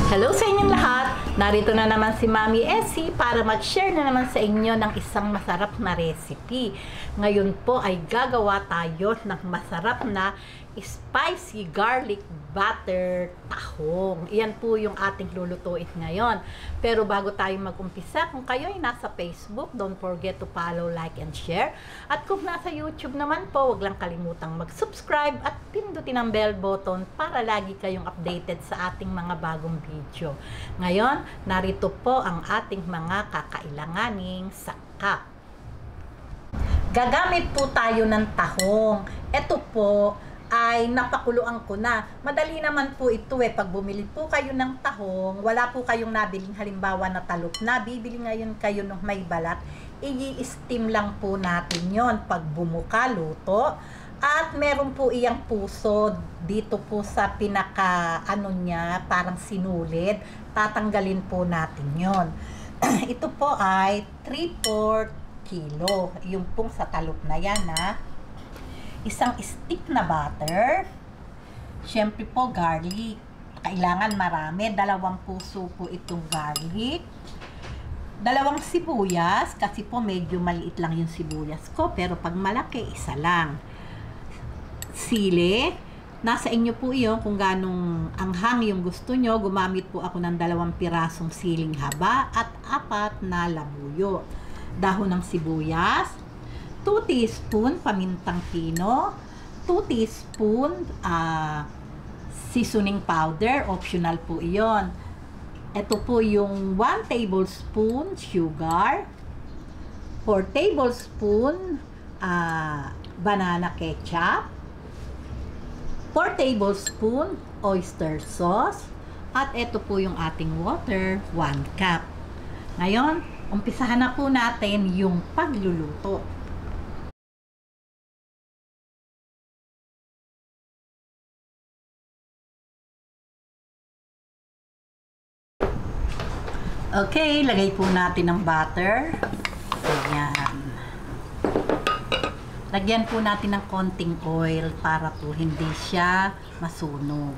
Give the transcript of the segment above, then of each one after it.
Hello sa inyong lahat! Narito na naman si Mami Essie para mag-share na naman sa inyo ng isang masarap na recipe. Ngayon po ay gagawa tayo ng masarap na spicy garlic butter tahong. Iyan po yung ating lulutuin ngayon. Pero bago tayo mag-umpisa, kung kayo ay nasa Facebook, don't forget to follow, like, and share. At kung nasa YouTube naman po, wag lang kalimutang mag-subscribe at pindutin ang bell button para lagi kayong updated sa ating mga bagong video. Ngayon, narito po ang ating mga kakailanganing sangkap. Gagamit po tayo ng tahong. Ito po ay napakuluan ko na. Madali naman po ito pag bumili po kayo ng tahong, wala po kayong nabiling halimbawa na talop na, bibili ngayon kayo ng may balat, i-steam lang po natin yon pag bumuka, luto. At meron po iyang puso dito po sa pinaka niya, parang sinulid, tatanggalin po natin yon. Ito po ay 3/4 kilo, yung pong sa talop na yan isang stick na butter, syempre po garlic, kailangan marami, 2 puso po itong garlic, 2 sibuyas, kasi po medyo maliit lang yung sibuyas ko, pero pag malaki, 1 lang. Sili, nasa inyo po iyon kung ganong anghang yung gusto nyo. Gumamit po ako ng 2 pirasong siling haba at 4 na labuyo. Dahon ng sibuyas, 2 teaspoon pamintang pino, 2 teaspoon seasoning powder, optional po iyon. Ito po yung 1 tablespoon sugar, 4 tablespoon banana ketchup, 4 tablespoon oyster sauce, at ito po yung ating water, 1 cup. Ngayon, umpisahan na po natin yung pagluluto. Okay, lagay po natin ng butter. Ayan. Lagyan po natin ng konting oil para po hindi siya masunog.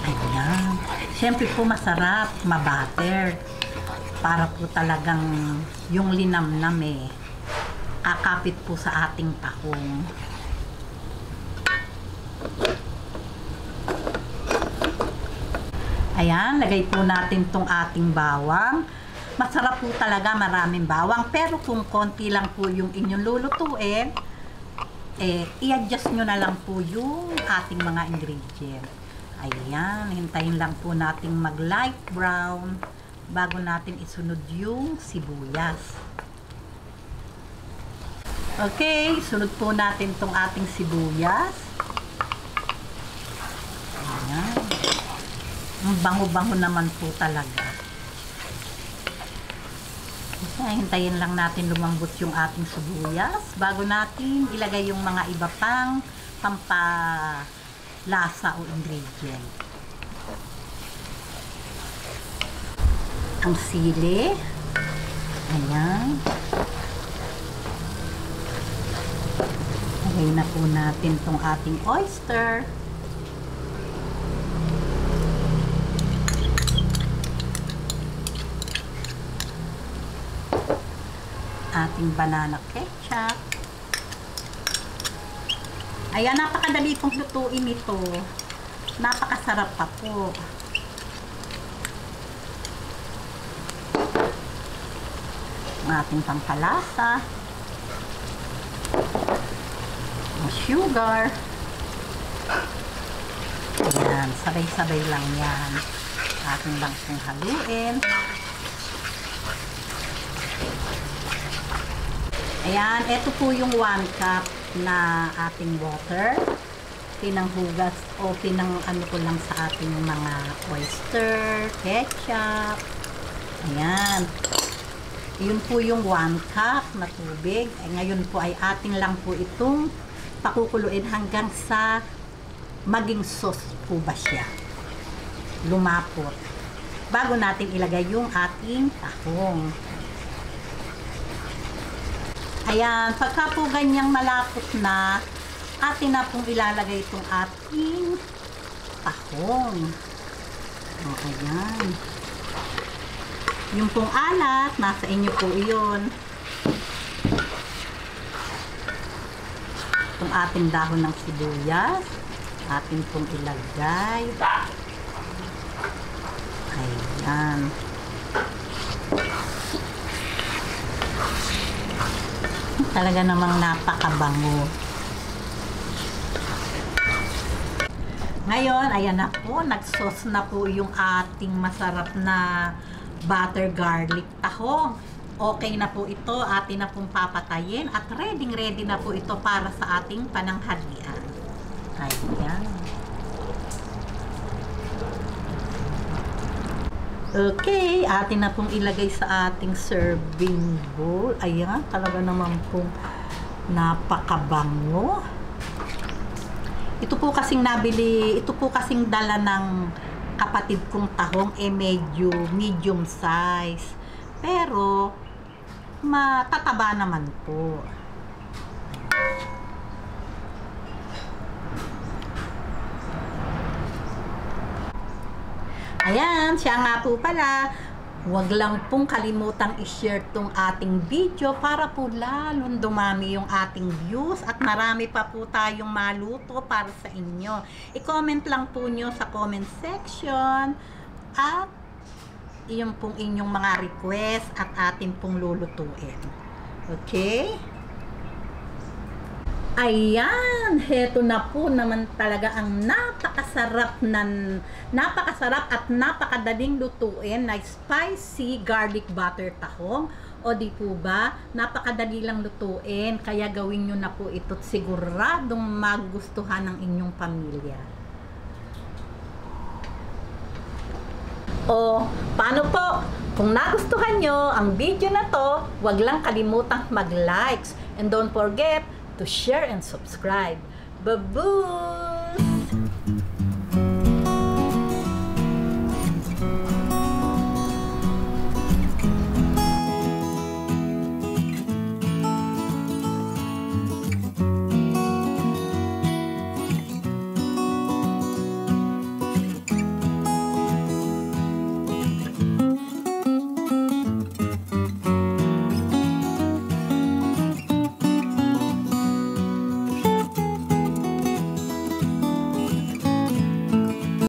Ayan. Siyempre po masarap, mabutter. Para po talagang yung linamnam kakapit po sa ating tahong. Ayan, lagay po natin tong ating bawang. Masarap po talaga, maraming bawang. Pero kung konti lang po yung inyong lulutuin, i-adjust nyo na lang po yung ating mga ingredient. Ayan, hintayin lang po natin mag light brown bago natin isunod yung sibuyas. Okay, sunod po natin tong ating sibuyas. Ayan. Ang bango-bango naman po talaga. Kasi hintayin lang natin lumambot yung ating sibuyas bago natin ilagay yung mga iba pang pampalasa o ingredient. Ang sili. Ayan. Lagay na po natin tong ating oyster. Ating banana ketchup. Ayan, napakadali pong lutuin ito. Napakasarap pa po. Ang ating pampalasa. Ang sugar. Ayan, sabay-sabay lang yan. Ating lang pong haluin. Ayan, ito po yung 1 cup na ating water. Pinanghugas o ko lang sa ating mga oyster, ketchup. Ayan. Yun po yung 1 cup na tubig. Ngayon po ay ating lang po itong pakukuluin hanggang sa maging sauce po ba siya. Lumapot. Bago natin ilagay yung ating tahong. Ayan, pagka po ganyang malapot na, atin na pong ilalagay itong ating tahong. O, ayan. Yung pong alat, nasa inyo po iyon. Itong ating dahon ng sibuyas, atin pong ilagay. Ayan. Talaga namang napakabango. Ngayon, ayan na po, nag-sauce na po yung ating masarap na butter garlic tahong. Okay na po ito, atin na pong papatayin at ready na po ito para sa ating pananghalian. Ayan. Okay, atin na pong ilagay sa ating serving bowl. Ayan, talaga naman pong napakabango. Ito po kasing nabili, ito po kasing dala ng kapatid kong tahong, medyo medium size. Pero, matataba naman po. Ayan, siya nga po pala. Huwag lang pong kalimutang i-share tong ating video para po lalong dumami yung ating views at marami pa po tayong maluto para sa inyo. I-comment lang po nyo sa comment section at yung pong inyong mga request at atin pong lulutuin. Okay? Ayan, heto na po naman talaga ang napakasarap at napakadaling lutuin na spicy garlic butter tahong. O di po ba, napakadali lang lutuin, kaya gawin nyo na po ito at siguradong magustuhan ng inyong pamilya. O, paano po? Kung nagustuhan nyo ang video na to, huwag lang kalimutang mag-likes and don't forget to share and subscribe. Babu!